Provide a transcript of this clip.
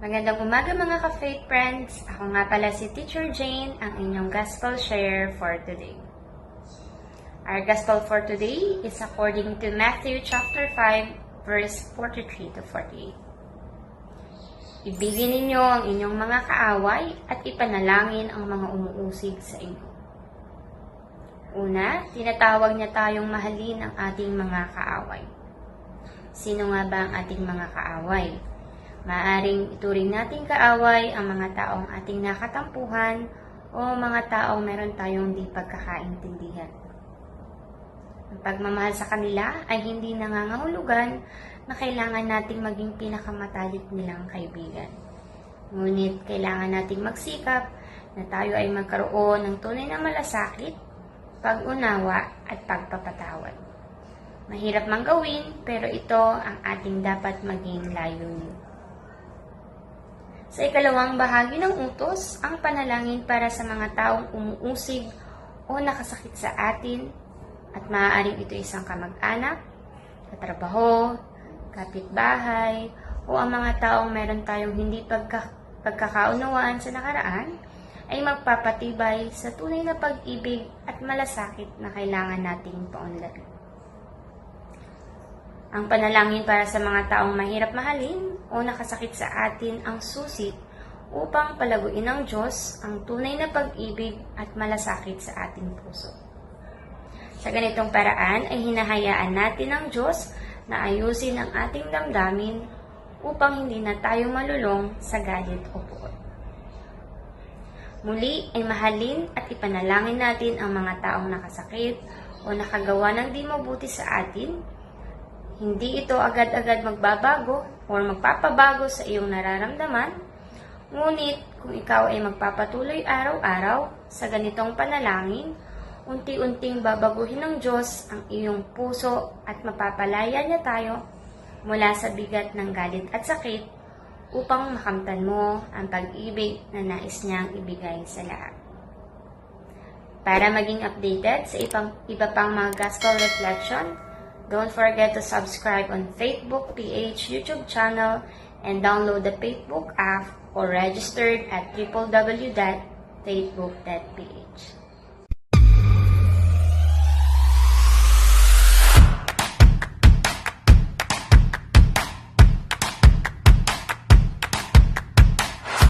Magandang umaga mga ka-faith friends. Ako nga pala si Teacher Jane, ang inyong Gospel Share for today. Our Gospel for today is according to Matthew chapter 5, verse 43 to 48. Ibigin ninyo ang inyong mga kaaway at ipanalangin ang mga umuusig sa inyo. Una, tinatawag niya tayong mahalin ang ating mga kaaway. Sino nga ba ang ating mga kaaway? Maaring ituring nating kaaway ang mga taong ating nakatampuhan o mga taong meron tayong di pagkakaintindihan. Ang pagmamahal sa kanila ay hindi nangangahulugan na kailangan nating maging pinakamatalik nilang kaibigan. Ngunit kailangan nating magsikap na tayo ay magkaroon ng tunay na malasakit, pag-unawa at pagpapatawad. Mahirap mang gawin, pero ito ang ating dapat maging layunin. Sa ikalawang bahagi ng utos, ang panalangin para sa mga taong umuusig o nakasakit sa atin, at maaaring ito isang kamag-anak, katrabaho, kapitbahay, o ang mga taong meron tayong hindi pagkakaunawaan sa nakaraan, ay magpapatibay sa tunay na pag-ibig at malasakit na kailangan nating paunlarin. Ang panalangin para sa mga taong mahirap mahalin o nakasakit sa atin ang susi upang palaguin ng Diyos ang tunay na pag-ibig at malasakit sa ating puso. Sa ganitong paraan ay hinahayaan natin ng Diyos na ayusin ang ating damdamin upang hindi na tayo malulong sa galit o puot. Muli ay mahalin at ipanalangin natin ang mga taong nakasakit o nakagawa ng di mabuti sa atin. Hindi ito agad-agad magbabago o magpapabago sa iyong nararamdaman, ngunit kung ikaw ay magpapatuloy araw-araw sa ganitong panalangin, unti-unting babaguhin ng Diyos ang iyong puso at mapapalaya niya tayo mula sa bigat ng galit at sakit upang makamtan mo ang pag-ibig na nais niyang ibigay sa lahat. Para maging updated sa iba pang mga gospel reflection, don't forget to subscribe on Facebook PH YouTube channel and download the Facebook app or registered at www.faithbook.ph.